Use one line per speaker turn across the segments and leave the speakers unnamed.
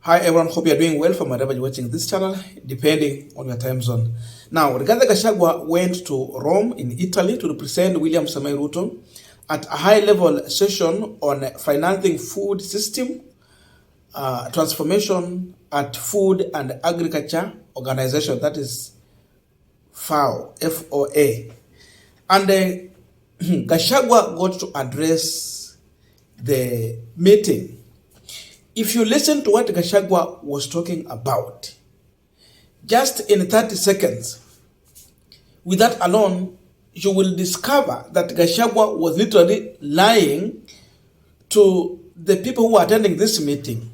Hi everyone, hope you're doing well from wherever you're watching this channel, depending on your time zone. Now, Gachagwa went to Rome in Italy to represent William Samoei Ruto at a high-level session on financing food system transformation at Food and Agriculture Organization, that is FAO, F-O-A. And Gachagwa got to address the meeting. If you listen to what Gachagwa was talking about, just in 30 seconds, with that alone, you will discover that Gachagwa was literally lying to the people who are attending this meeting.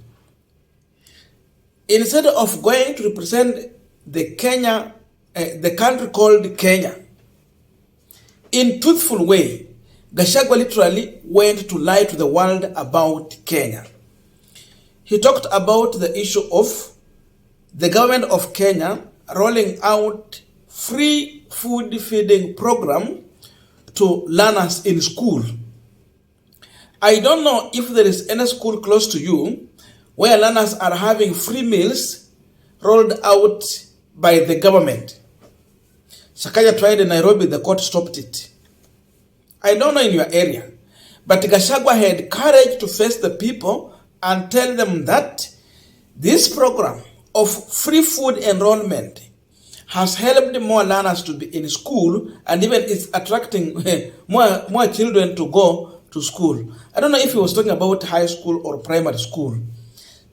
Instead of going to represent the country called Kenya, in truthful way, Gachagwa literally went to lie to the world about Kenya. He talked about the issue of the government of Kenya rolling out free food feeding program to learners in school. I don't know if there is any school close to you where learners are having free meals rolled out by the government. Sakaja tried in Nairobi, the court stopped it. I don't know in your area, but Gachagwa had courage to face the people and tell them that this program of free food enrollment has helped more learners to be in school, and even it's attracting more children to go to school. I don't know if he was talking about high school or primary school.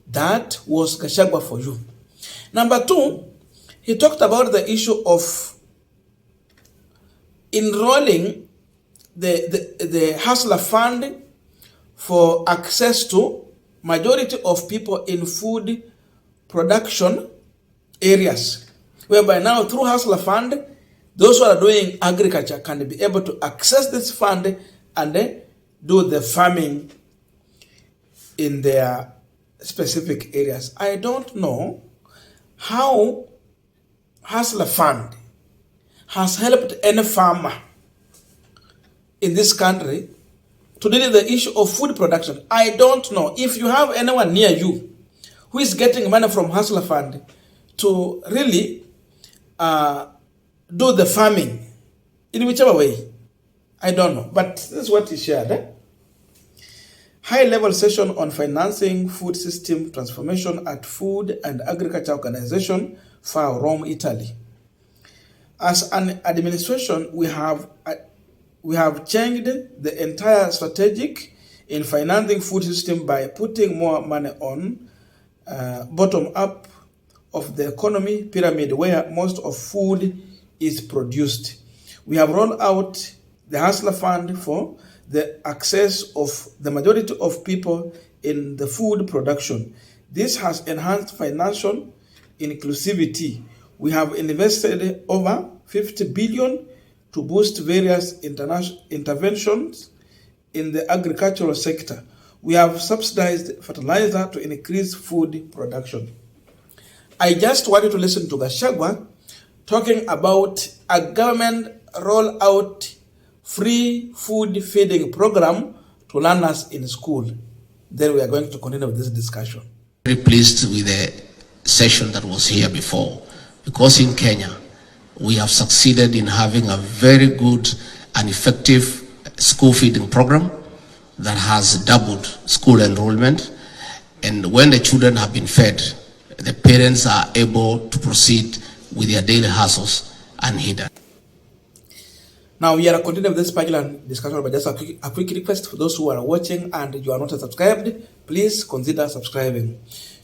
That was Gachagwa for you. Number two, he talked about the issue of enrolling the Hustler Fund for access to majority of people in food production areas, whereby now through Hustler Fund, those who are doing agriculture can be able to access this fund and then do the farming in their specific areas. I don't know how Hustler Fund has helped any farmer in this country to deal with the issue of food production. I don't know. If you have anyone near you who is getting money from Hustler Fund to really do the farming in whichever way, I don't know. But this is what he shared. High-level session on financing food system transformation at Food and Agriculture Organization, FAO, Rome, Italy. As an administration, we have changed the entire strategic in financing food system by putting more money on bottom up of the economy pyramid where most of food is produced. We have rolled out the Hustler Fund for the access of the majority of people in the food production. This has enhanced financial inclusivity. We have invested over 50 billion to boost various international interventions in the agricultural sector. We have subsidized fertilizer to increase food production. I just wanted to listen to Gachagwa talking about a government roll-out free food feeding program to learners in school. Then we are going to continue with this discussion.
Very pleased with the session that was here before, because in Kenya, we have succeeded in having a very good and effective school feeding program that has doubled school enrollment. And when the children have been fed, the parents are able to proceed with their daily hustles unhindered.
Now we are continuing with this particular discussion, but just a quick request for those who are watching and you are not subscribed, please consider subscribing.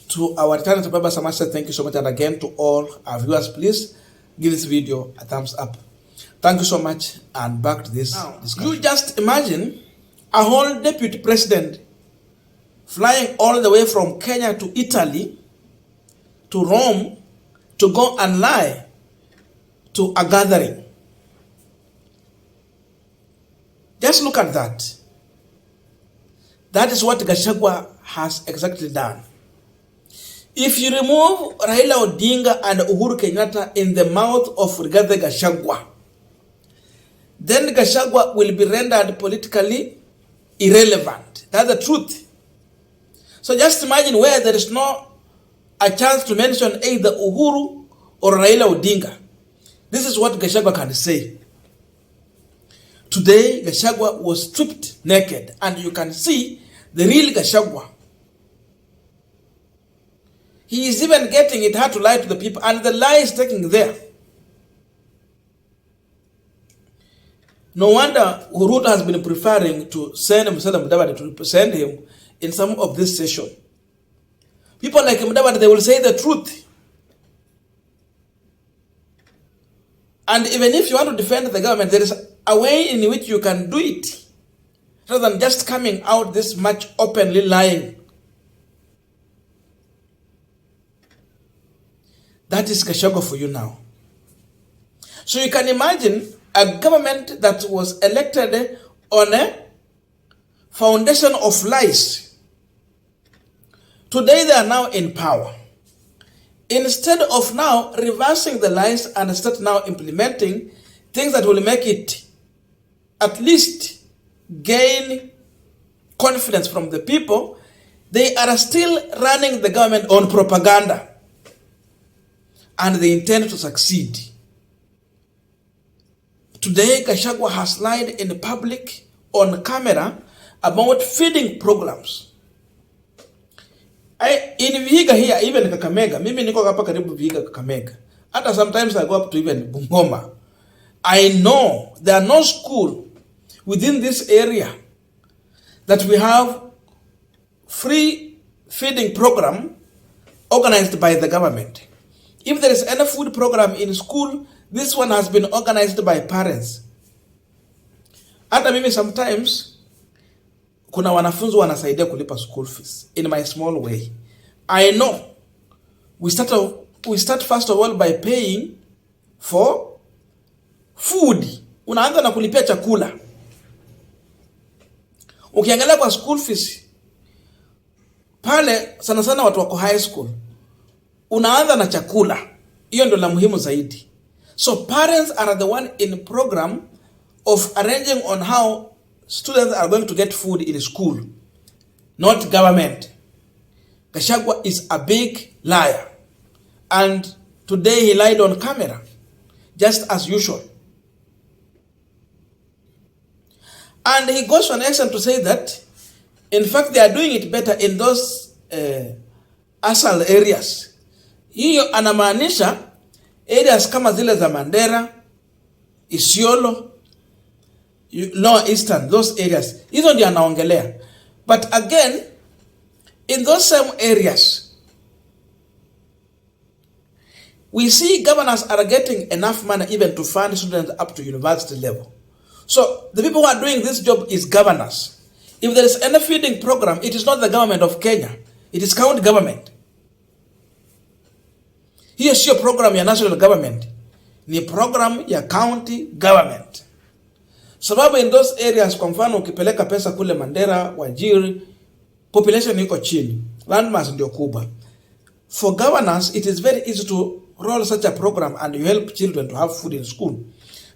To our returning subscribers, I must say thank you so much, and again to all our viewers, please give this video a thumbs up. Thank you so much, and back to this discussion. You just imagine a whole deputy president flying all the way from Kenya to Italy to Rome to go and lie to a gathering. Just look at that. That is what Gachagwa has exactly done. If you remove Raila Odinga and Uhuru Kenyatta in the mouth of Rigathi Gachagwa, then Gachagwa will be rendered politically irrelevant. That's the truth. So just imagine where there is no a chance to mention either Uhuru or Raila Odinga. This is what Gachagwa can say. Today, Gachagwa was stripped naked, and you can see the real Gachagwa. He is even getting it hard to lie to the people, and the lie is taking there. No wonder Ruto has been preferring to send Musalia Mudavadi to represent him in some of this session. People like Mudavadi, they will say the truth. And even if you want to defend the government, there is a way in which you can do it, rather than just coming out this much openly lying. That is Gachagwa for you now. So you can imagine a government that was elected on a foundation of lies. Today they are now in power. Instead of now reversing the lies and start now implementing things that will make it at least gain confidence from the people, they are still running the government on propaganda. And they intend to succeed. Today, Gachagwa has lied in public on camera about feeding programs. In Vihiga here, even Kakamega, mimi niko hapa karibu Vihiga Kakamega. Hata sometimes I go up to even Bungoma. I know there are no school within this area that we have free feeding program organized by the government. If there is any food program in school, this one has been organized by parents. Hata mimi sometimes, kuna wanafunzi wanasaidia kulipa school fees in my small way. I know we start first of all by paying for food. Unaanza na kulipia chakula. Ukiangalia kwa school fees, pale sana sana watu wako high school, unaanza na chakula. Hiyo ndio la muhimu zaidi. So parents are the one in program of arranging on how students are going to get food in school, not government. Gachagwa is a big liar. And today he lied on camera, just as usual. And he goes on action to say that, in fact, they are doing it better in those asal areas. Hiyo anamaanisha areas kama zile za Mandera, Isiolo, Lower Eastern, those areas. Hizo ndio anaongelea. But again, in those same areas, we see governors are getting enough money even to fund students up to university level. So the people who are doing this job is governors. If there is any feeding program, it is not the government of Kenya. It is county government. Hiyo sio program ya national government. Ni program ya county government. Sababu in those areas, kwa mfano ukipeleka pesa kule Mandera, Wajir, population iko chini. Landmass ndio kubwa. For governors, it is very easy to roll such a program and you help children to have food in school.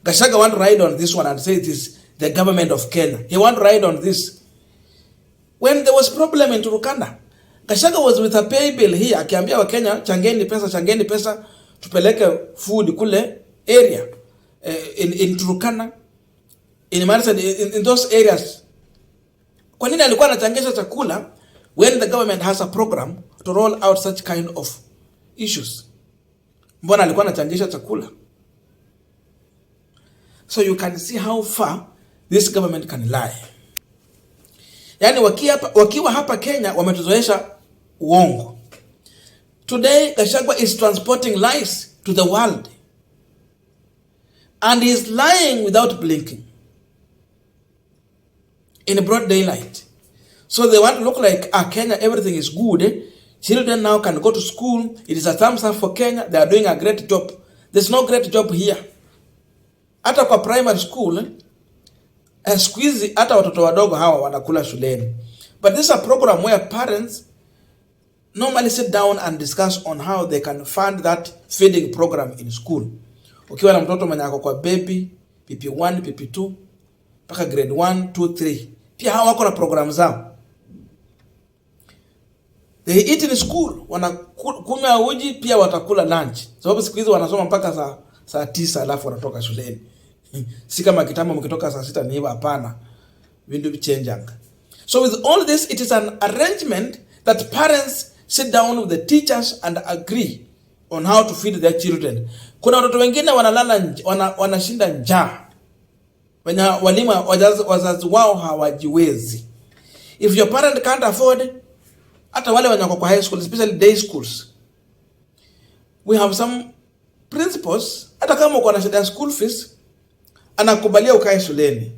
Gachagwa want to ride on this one and say it is the government of Kenya. He want to ride on this. When there was problem in Turkana, Gachagwa was with a pay bill here, akiambia wa Kenya, changeni pesa, tupeleke food kule area, in Turkana, in Marisa, in those areas. Kwa nini alikuwa anachangisha chakula when the government has a program to roll out such kind of issues? Mbona alikuwa anachangisha chakula? So you can see how far this government can lie. Yani wakiwa hapa Kenya wametuzoesha uongo. Today Gachagwa is transporting lies to the world. And he is lying without blinking. In broad daylight. So they want to look like, Kenya, everything is good. Children now can go to school. It is a thumbs up for Kenya. They are doing a great job. There's no great job here. Hata kwa primary school, squeeze hata watoto wadogo hawa wanakula shuleni. But this is a program where parents normally sit down and discuss on how they can fund that feeding program in school. Ukiwa na mtoto mwenye ako kwa baby, PP1, PP2, mpaka grade 1, 2, 3. Pia hawa wako na program zao. They eat in school, wanakunywa uji pia watakula lunch. Sababu siku hizi wanasoma mpaka saa 9 alafu wanatoka shuleni. Si kama kitambo mkitoka saa 6 ni hivyo, hapana. Vindu vichenjanga. So with all this, it is an arrangement that parents sit down with the teachers and agree on how to feed their children. Kuna watoto wengine wanalala wanashinda njaa. Walimu wazazi wao hawajiwezi. If your parent can't afford, hata wale wanyako kwa high school, especially day schools, we have some principles, hata kama uko na shida school fees, anakubalia ukae shuleni.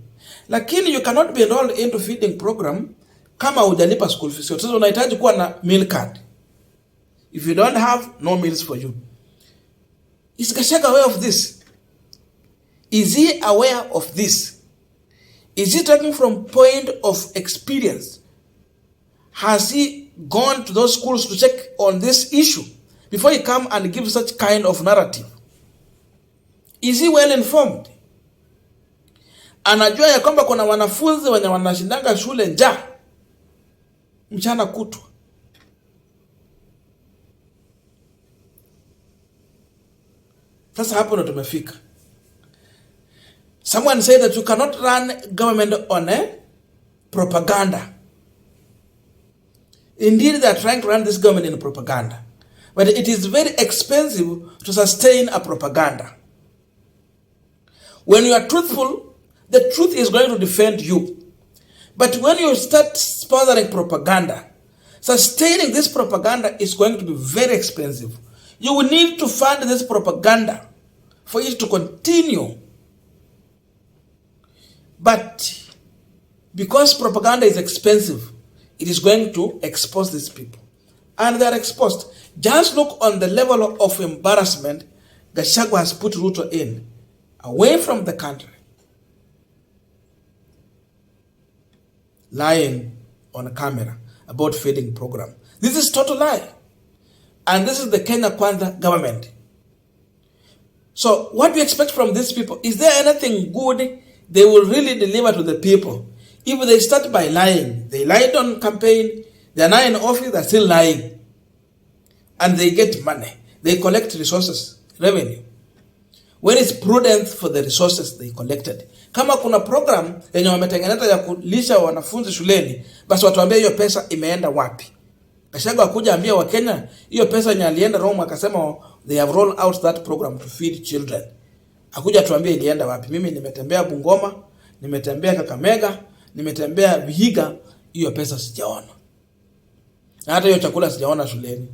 Lakini you cannot be enrolled into feeding program kama hujalipa school fees. Sasa unahitaji kuwa na meal card. If you don't have, no meals for you. Is Gachagwa aware of this? Is he aware of this? Is he talking from point of experience? Has he gone to those schools to check on this issue before he come and give such kind of narrative? Is he well informed? Anajua ya kwamba kuna wanafunzi wenye wanashindanga shule njaa mchana kutwa. Sasa hapo ndo tumefika. Someone said that you cannot run government on a propaganda. Indeed, they are trying to run this government in propaganda. But it is very expensive to sustain a propaganda. When you are truthful, the truth is going to defend you. But when you start sponsoring propaganda, sustaining this propaganda is going to be very expensive. You will need to fund this propaganda for it to continue. But because propaganda is expensive, it is going to expose these people. And they are exposed. Just look on the level of embarrassment Gachagwa has put Ruto in, away from the country. Lying on camera about feeding program. This is total lie. And this is the Kenya Kwanza government. So what do you expect from these people? Is there anything good they will really deliver to the people? If they start by lying, they lied on campaign, they are now in office, they're still lying. And they get money. They collect resources, revenue. When it's prudent for the resources they collected. Kama kuna program yenye wametengeneza ya kulisha wanafunzi shuleni, basi watuambie hiyo pesa imeenda wapi. Gachagwa kuja ambia wa Kenya hiyo pesa yenye alienda Rome akasema they have rolled out that program to feed children. Akuja tuambie ilienda wapi. Mimi nimetembea Bungoma, nimetembea Kakamega, nimetembea Vihiga, hiyo pesa sijaona. Na hata hiyo chakula sijaona shuleni.